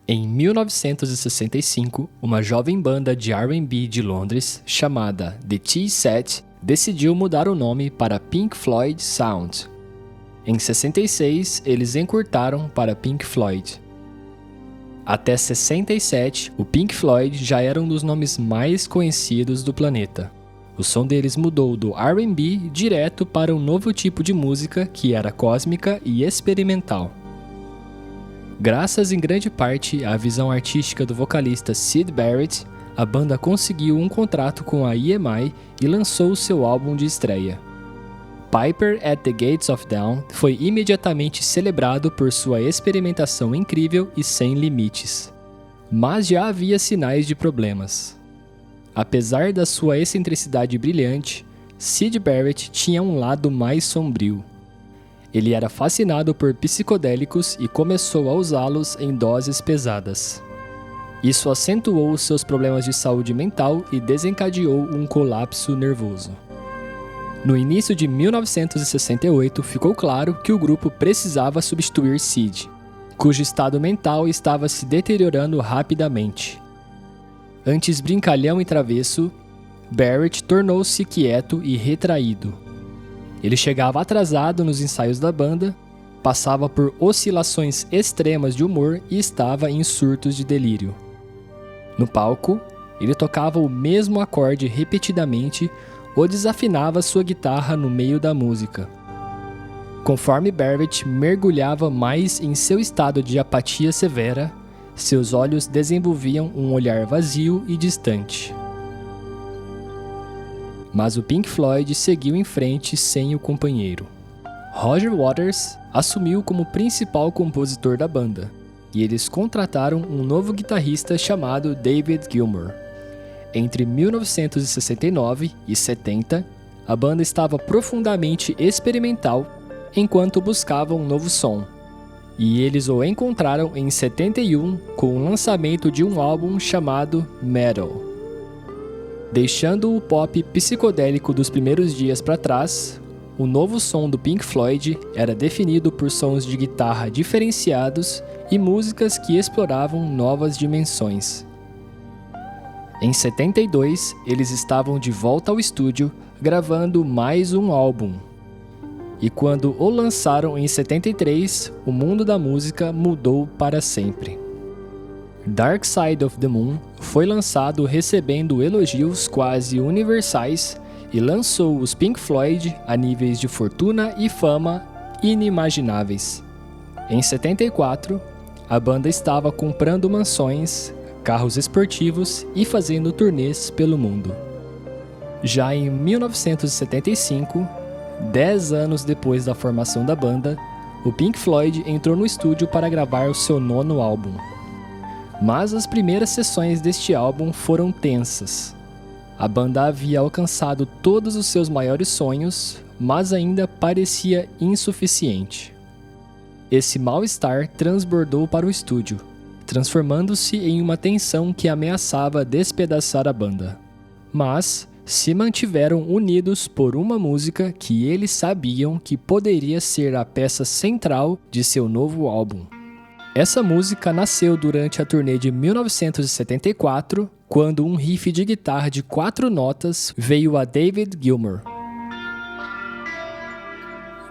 Em 1965, uma jovem banda de R&B de Londres, chamada The Tea Set, decidiu mudar o nome para Pink Floyd Sound. Em 66, eles encurtaram para Pink Floyd. Até 67, o Pink Floyd já era um dos nomes mais conhecidos do planeta. O som deles mudou do R&B direto para um novo tipo de música que era cósmica e experimental. Graças em grande parte à visão artística do vocalista Syd Barrett, a banda conseguiu um contrato com a EMI e lançou seu álbum de estreia. Piper at the Gates of Dawn foi imediatamente celebrado por sua experimentação incrível e sem limites. Mas já havia sinais de problemas. Apesar da sua excentricidade brilhante, Syd Barrett tinha um lado mais sombrio. Ele era fascinado por psicodélicos e começou a usá-los em doses pesadas. Isso acentuou seus problemas de saúde mental e desencadeou um colapso nervoso. No início de 1968, ficou claro que o grupo precisava substituir Syd, cujo estado mental estava se deteriorando rapidamente. Antes brincalhão e travesso, Barrett tornou-se quieto e retraído. Ele chegava atrasado nos ensaios da banda, passava por oscilações extremas de humor e estava em surtos de delírio. No palco, ele tocava o mesmo acorde repetidamente ou desafinava sua guitarra no meio da música. Conforme Barrett mergulhava mais em seu estado de apatia severa, seus olhos desenvolviam um olhar vazio e distante. Mas o Pink Floyd seguiu em frente sem o companheiro. Roger Waters assumiu como principal compositor da banda, e eles contrataram um novo guitarrista chamado David Gilmour. Entre 1969 e 70, a banda estava profundamente experimental enquanto buscava um novo som, e eles o encontraram em 71 com o lançamento de um álbum chamado Metal. Deixando o pop psicodélico dos primeiros dias para trás, o novo som do Pink Floyd era definido por sons de guitarra diferenciados e músicas que exploravam novas dimensões. Em 72, eles estavam de volta ao estúdio, gravando mais um álbum. E quando o lançaram em 73, o mundo da música mudou para sempre. Dark Side of the Moon foi lançado recebendo elogios quase universais e lançou os Pink Floyd a níveis de fortuna e fama inimagináveis. Em 74, a banda estava comprando mansões, carros esportivos e fazendo turnês pelo mundo. Já em 1975, 10 anos depois da formação da banda, o Pink Floyd entrou no estúdio para gravar o seu 9º álbum. Mas as primeiras sessões deste álbum foram tensas. A banda havia alcançado todos os seus maiores sonhos, mas ainda parecia insuficiente. Esse mal-estar transbordou para o estúdio, transformando-se em uma tensão que ameaçava despedaçar a banda. Mas se mantiveram unidos por uma música que eles sabiam que poderia ser a peça central de seu novo álbum. Essa música nasceu durante a turnê de 1974, quando um riff de guitarra de 4 notas veio a David Gilmour.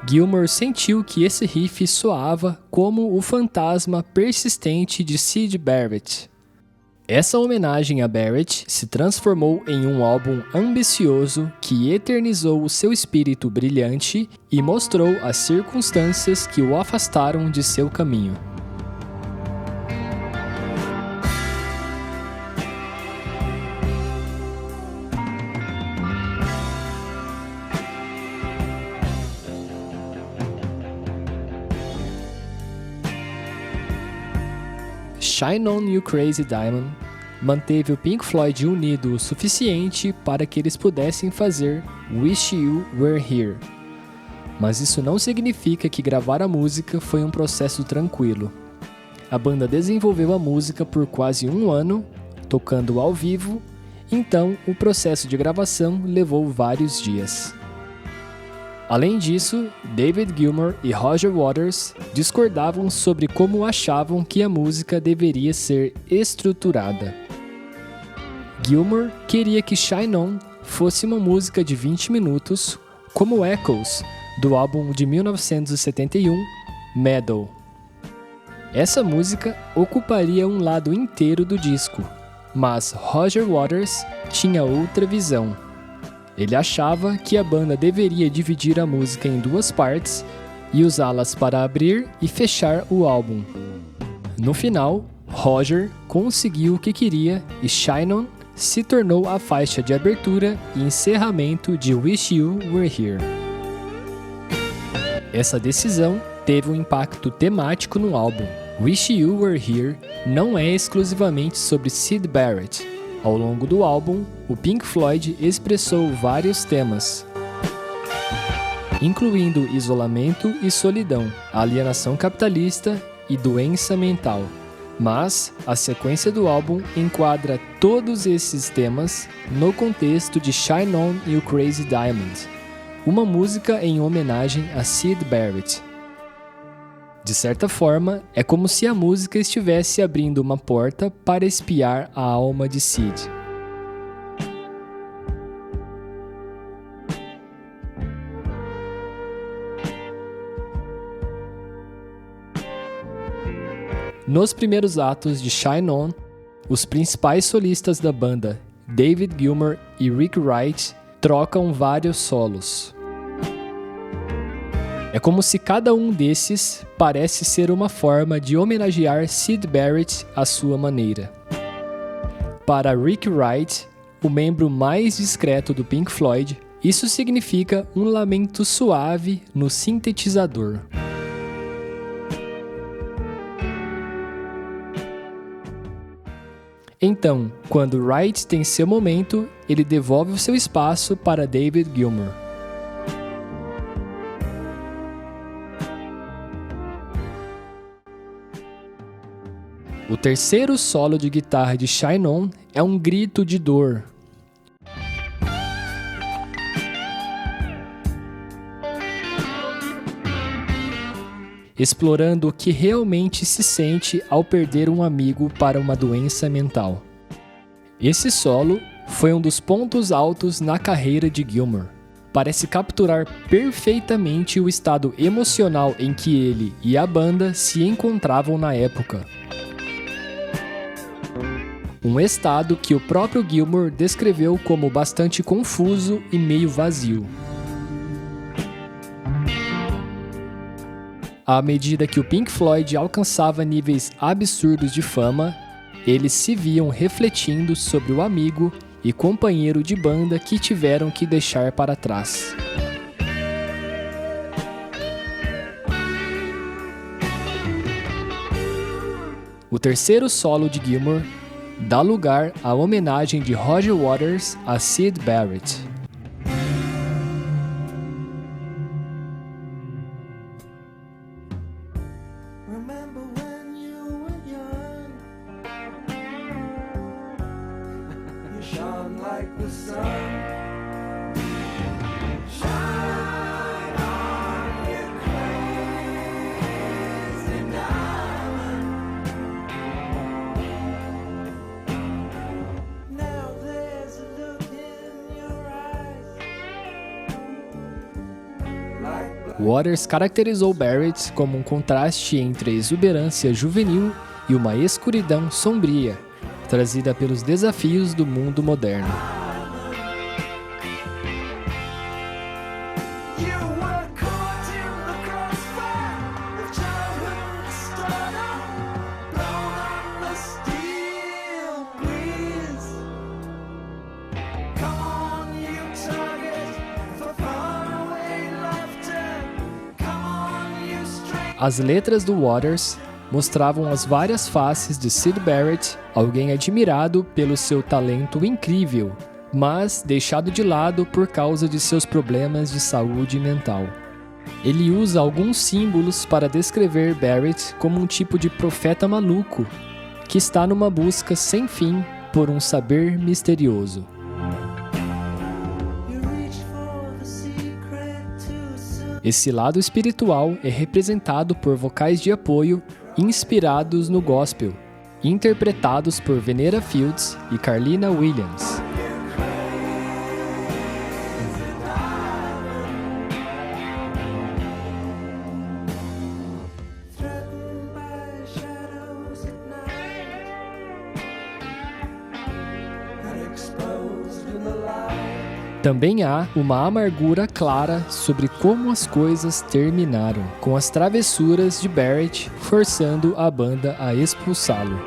Gilmour sentiu que esse riff soava como o fantasma persistente de Syd Barrett. Essa homenagem a Barrett se transformou em um álbum ambicioso que eternizou o seu espírito brilhante e mostrou as circunstâncias que o afastaram de seu caminho. Shine On You Crazy Diamond manteve o Pink Floyd unido o suficiente para que eles pudessem fazer Wish You Were Here. Mas isso não significa que gravar a música foi um processo tranquilo. A banda desenvolveu a música por quase 1 ano, tocando ao vivo, então o processo de gravação levou vários dias. Além disso, David Gilmour e Roger Waters discordavam sobre como achavam que a música deveria ser estruturada. Gilmour queria que Shine On fosse uma música de 20 minutos, como Echoes, do álbum de 1971, Meadow. Essa música ocuparia um lado inteiro do disco, mas Roger Waters tinha outra visão. Ele achava que a banda deveria dividir a música em 2 partes e usá-las para abrir e fechar o álbum. No final, Roger conseguiu o que queria e Shine On se tornou a faixa de abertura e encerramento de Wish You Were Here. Essa decisão teve um impacto temático no álbum. Wish You Were Here não é exclusivamente sobre Syd Barrett. Ao longo do álbum, o Pink Floyd expressou vários temas, incluindo isolamento e solidão, alienação capitalista e doença mental. Mas a sequência do álbum enquadra todos esses temas no contexto de Shine On e o Crazy Diamond, uma música em homenagem a Syd Barrett. De certa forma, é como se a música estivesse abrindo uma porta para espiar a alma de Syd. Nos primeiros atos de Shine On, os principais solistas da banda, David Gilmour e Rick Wright, trocam vários solos. É como se cada um desses parece ser uma forma de homenagear Syd Barrett à sua maneira. Para Rick Wright, o membro mais discreto do Pink Floyd, isso significa um lamento suave no sintetizador. Então, quando Wright tem seu momento, ele devolve o seu espaço para David Gilmour. O terceiro solo de guitarra de Shine On é um grito de dor. Explorando o que realmente se sente ao perder um amigo para uma doença mental. Esse solo foi um dos pontos altos na carreira de Gilmour. Parece capturar perfeitamente o estado emocional em que ele e a banda se encontravam na época. Um estado que o próprio Gilmour descreveu como bastante confuso e meio vazio. À medida que o Pink Floyd alcançava níveis absurdos de fama, eles se viam refletindo sobre o amigo e companheiro de banda que tiveram que deixar para trás. O terceiro solo de Gilmour dá lugar à homenagem de Roger Waters a Syd Barrett. Waters caracterizou Barrett como um contraste entre a exuberância juvenil e uma escuridão sombria, trazida pelos desafios do mundo moderno. As letras do Waters mostravam as várias faces de Syd Barrett, alguém admirado pelo seu talento incrível, mas deixado de lado por causa de seus problemas de saúde mental. Ele usa alguns símbolos para descrever Barrett como um tipo de profeta maluco, que está numa busca sem fim por um saber misterioso. Esse lado espiritual é representado por vocais de apoio inspirados no gospel, interpretados por Venera Fields e Carlina Williams. Também há uma amargura clara sobre como as coisas terminaram, com as travessuras de Barrett forçando a banda a expulsá-lo.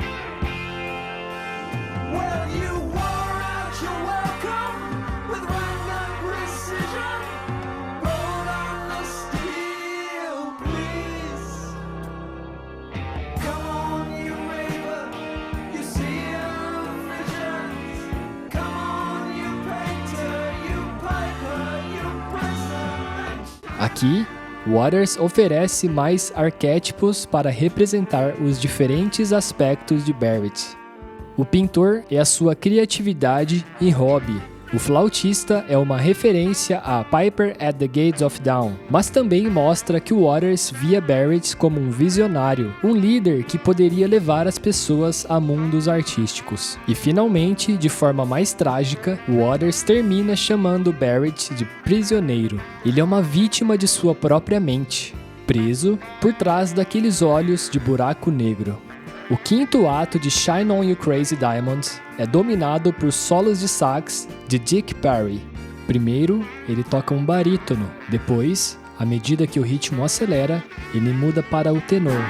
Aqui, Waters oferece mais arquétipos para representar os diferentes aspectos de Barrett. O pintor é a sua criatividade e hobby. O flautista é uma referência a Piper at the Gates of Dawn, mas também mostra que Waters via Barrett como um visionário, um líder que poderia levar as pessoas a mundos artísticos. E finalmente, de forma mais trágica, Waters termina chamando Barrett de prisioneiro. Ele é uma vítima de sua própria mente, preso por trás daqueles olhos de buraco negro. O quinto ato de Shine On You Crazy Diamond é dominado por solos de sax de Dick Parry. Primeiro, ele toca um barítono. Depois, à medida que o ritmo acelera, ele muda para o tenor.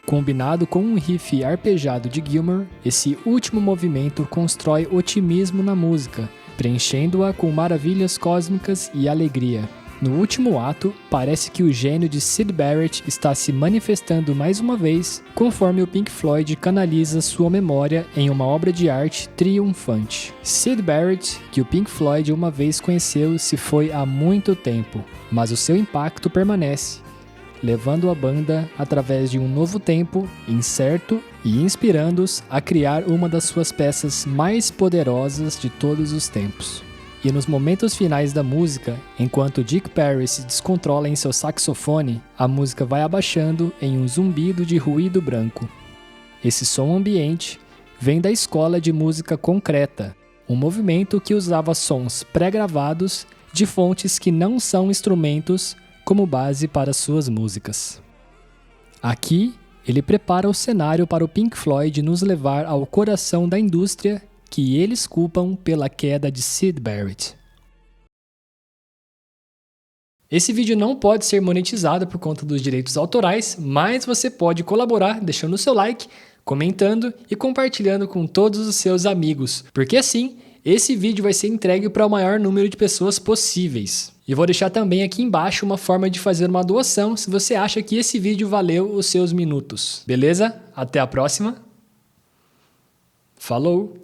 Combinado com um riff arpejado de Gilmour, esse último movimento constrói otimismo na música, preenchendo-a com maravilhas cósmicas e alegria. No último ato, parece que o gênio de Syd Barrett está se manifestando mais uma vez, conforme o Pink Floyd canaliza sua memória em uma obra de arte triunfante. Syd Barrett, que o Pink Floyd uma vez conheceu, se foi há muito tempo, mas o seu impacto permanece, levando a banda através de um novo tempo incerto e inspirando-os a criar uma das suas peças mais poderosas de todos os tempos. E nos momentos finais da música, enquanto Dick Parry se descontrola em seu saxofone, a música vai abaixando em um zumbido de ruído branco. Esse som ambiente vem da escola de música concreta, um movimento que usava sons pré-gravados de fontes que não são instrumentos como base para suas músicas. Aqui, ele prepara o cenário para o Pink Floyd nos levar ao coração da indústria que eles culpam pela queda de Syd Barrett. Esse vídeo não pode ser monetizado por conta dos direitos autorais, mas você pode colaborar deixando o seu like, comentando e compartilhando com todos os seus amigos, porque assim, esse vídeo vai ser entregue para o maior número de pessoas possíveis. E vou deixar também aqui embaixo uma forma de fazer uma doação se você acha que esse vídeo valeu os seus minutos. Beleza? Até a próxima. Falou!